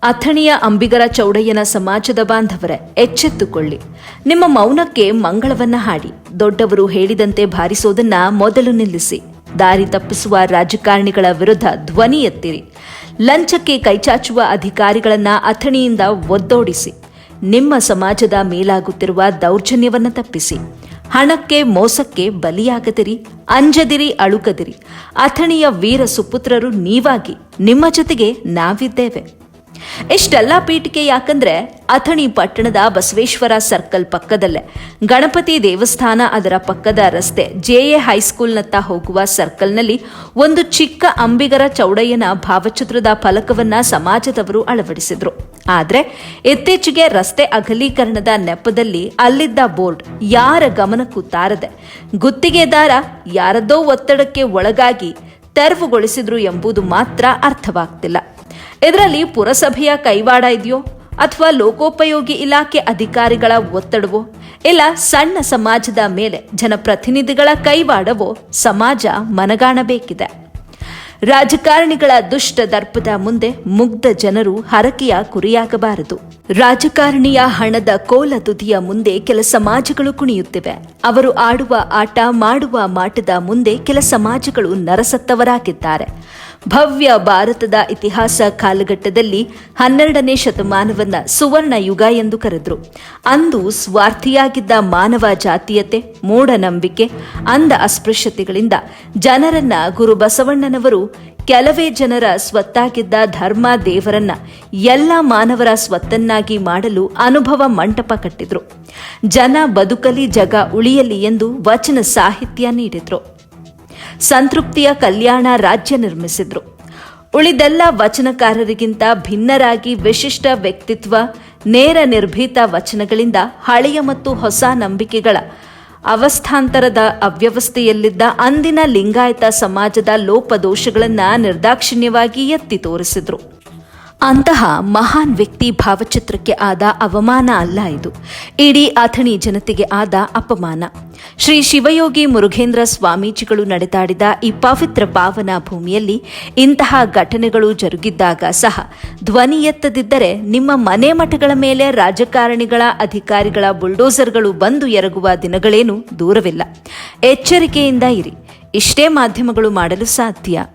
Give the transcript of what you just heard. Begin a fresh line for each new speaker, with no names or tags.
ಅಥಣಿಯ ಅಂಬಿಗರ ಚೌಡಯ್ಯನ ಸಮಾಜದ ಬಾಂಧವರೇ, ಎಚ್ಚೆತ್ತುಕೊಳ್ಳಿ. ನಿಮ್ಮ ಮೌನಕ್ಕೆ ಮಂಗಳವನ್ನ ಹಾಡಿ. ದೊಡ್ಡವರು ಹೇಳಿದಂತೆ ಭಾರಿಸೋದನ್ನ ಮೊದಲು ನಿಲ್ಲಿಸಿ. ದಾರಿ ತಪ್ಪಿಸುವ ರಾಜಕಾರಣಿಗಳ ವಿರುದ್ಧ ಧ್ವನಿ ಎತ್ತಿರಿ. ಲಂಚಕ್ಕೆ ಕೈಚಾಚುವ ಅಧಿಕಾರಿಗಳನ್ನ ಅಥಣಿಯಿಂದ ಒದ್ದೋಡಿಸಿ. ನಿಮ್ಮ ಸಮಾಜದ ಮೇಲಾಗುತ್ತಿರುವ ದೌರ್ಜನ್ಯವನ್ನ ತಪ್ಪಿಸಿ. ಹಣಕ್ಕೆ ಮೋಸಕ್ಕೆ ಬಲಿಯಾಗದಿರಿ, ಅಂಜದಿರಿ, ಅಳುಕದಿರಿ. ಅಥಣಿಯ ವೀರ ಸುಪುತ್ರರು ನೀವಾಗಿ, ನಿಮ್ಮ ಜೊತೆಗೆ ನಾವಿದ್ದೇವೆ. ಇಷ್ಟೆಲ್ಲ ಪೀಠಿಕೆ ಯಾಕಂದ್ರೆ ಅಥಣಿ ಪಟ್ಟಣದ ಬಸವೇಶ್ವರ ಸರ್ಕಲ್ ಪಕ್ಕದಲ್ಲೇ ಗಣಪತಿ ದೇವಸ್ಥಾನ, ಅದರ ಪಕ್ಕದ ರಸ್ತೆ ಜೆಎ ಹೈಸ್ಕೂಲ್ನತ್ತ ಹೋಗುವ ಸರ್ಕಲ್ನಲ್ಲಿ ಒಂದು ಚಿಕ್ಕ ಅಂಬಿಗರ ಚೌಡಯ್ಯನ ಭಾವಚಿತ್ರದ ಫಲಕವನ್ನ ಸಮಾಜದವರು ಅಳವಡಿಸಿದ್ರು. ಆದ್ರೆ ಇತ್ತೀಚೆಗೆ ರಸ್ತೆ ಅಗಲೀಕರಣದ ನೆಪದಲ್ಲಿ ಅಲ್ಲಿದ್ದ ಬೋರ್ಡ್ ಯಾರ ಗಮನಕ್ಕೂ ತಾರದೆ ಗುತ್ತಿಗೆದಾರ ಯಾರದ್ದೋ ಒತ್ತಡಕ್ಕೆ ಒಳಗಾಗಿ ತೆರವುಗೊಳಿಸಿದ್ರು ಎಂಬುದು ಮಾತ್ರ ಅರ್ಥವಾಗ್ತಿಲ್ಲ. ಇದರಲ್ಲಿ ಪುರಸಭೆಯ ಕೈವಾಡ ಇದೆಯೋ ಅಥವಾ ಲೋಕೋಪಯೋಗಿ ಇಲಾಖೆ ಅಧಿಕಾರಿಗಳ ಒತ್ತಡವೋ ಇಲ್ಲ ಸಣ್ಣ ಸಮಾಜದ ಮೇಲೆ ಜನಪ್ರತಿನಿಧಿಗಳ ಕೈವಾಡವೋ ಸಮಾಜ ಮನಗಾಣಬೇಕಿದೆ. ರಾಜಕಾರಣಿಗಳ ದುಷ್ಟ ದರ್ಪದ ಮುಂದೆ ಮುಗ್ಧ ಜನರು ಹರಕೆಯ ಕುರಿಯಾಗಬಾರದು. ರಾಜಕಾರಣಿಯ ಹಣದ ಕೋಲದುದಿಯ ಮುಂದೆ ಕೆಲ ಸಮಾಜಗಳು ಕುಣಿಯುತ್ತಿವೆ. ಅವರು ಆಡುವ ಆಟ, ಮಾಡುವ ಮಾಟದ ಮುಂದೆ ಕೆಲ ಸಮಾಜಗಳು ನರಸತ್ತವರಾಗಿದ್ದಾರೆ. ಭವ್ಯ ಭಾರತದ ಇತಿಹಾಸ ಕಾಲಘಟ್ಟದಲ್ಲಿ 12ನೇ ಶತಮಾನವನ್ನ ಸುವರ್ಣ ಯುಗ ಎಂದು ಕರೆದ್ರು. ಅಂದು ಸ್ವಾರ್ಥಿಯಾಗಿದ್ದ ಮಾನವ ಜಾತೀಯತೆ, ಮೂಢನಂಬಿಕೆ, ಅಂಧ ಅಸ್ಪೃಶ್ಯತೆಗಳಿಂದ ಜನರನ್ನ ಗುರು ಬಸವಣ್ಣನವರು ಕೆಲವೇ ಜನರ ಸ್ವತ್ತಾಗಿದ್ದ ಧರ್ಮ, ದೇವರನ್ನ ಎಲ್ಲ ಮಾನವರ ಸ್ವತ್ತನ್ನಾಗಿ ಮಾಡಲು ಅನುಭವ ಮಂಟಪ ಕಟ್ಟಿದ್ರು. ಜನ ಬದುಕಲಿ, ಜಗ ಉಳಿಯಲಿ ಎಂದು ವಚನ ಸಾಹಿತ್ಯ ನೀಡಿದ್ರು. ಸಂತೃಪ್ತಿಯ ಕಲ್ಯಾಣ ರಾಜ್ಯ ನಿರ್ಮಿಸಿದ್ರು. ಉಳಿದೆಲ್ಲ ವಚನಕಾರರಿಗಿಂತ ಭಿನ್ನರಾಗಿ ವಿಶಿಷ್ಟ ವ್ಯಕ್ತಿತ್ವ, ನೇರ ನಿರ್ಭೀತ ವಚನಗಳಿಂದ ಹಳೆಯ ಮತ್ತು ಹೊಸ ನಂಬಿಕೆಗಳ ಅವಸ್ಥಾಂತರದ ಅವ್ಯವಸ್ಥೆಯಲ್ಲಿದ್ದ ಅಂದಿನ ಲಿಂಗಾಯತ ಸಮಾಜದ ಲೋಪದೋಷಗಳನ್ನು ನಿರ್ದಾಕ್ಷಿಣ್ಯವಾಗಿ ಎತ್ತಿ ತೋರಿಸಿದ್ರು. ಅಂತಹ ಮಹಾನ್ ವ್ಯಕ್ತಿ ಭಾವಚಿತ್ರಕ್ಕೆ ಆದ ಅವಮಾನ ಅಲ್ಲ ಇದು, ಇಡೀ ಅಥಣಿ ಜನತೆಗೆ ಆದ ಅಪಮಾನ. ಶ್ರೀ ಶಿವಯೋಗಿ ಮುರುಘೇಂದ್ರ ಸ್ವಾಮೀಜಿಗಳು ನಡೆದಾಡಿದ ಈ ಪವಿತ್ರ ಪಾವನ ಭೂಮಿಯಲ್ಲಿ ಇಂತಹ ಘಟನೆಗಳು ಜರುಗಿದ್ದಾಗ ಸಹ ಧ್ವನಿ ಎತ್ತದಿದ್ದರೆ ನಿಮ್ಮ ಮನೆ ಮಠಗಳ ಮೇಲೆ ರಾಜಕಾರಣಿಗಳ, ಅಧಿಕಾರಿಗಳ ಬುಲ್ಡೋಸರ್ಗಳು ಬಂದು ಎರಗುವ ದಿನಗಳೇನು ದೂರವಿಲ್ಲ. ಎಚ್ಚರಿಕೆಯಿಂದ ಇರಿ. ಇಷ್ಟೇ ಮಾಧ್ಯಮಗಳು ಮಾಡಲು ಸಾಧ್ಯ.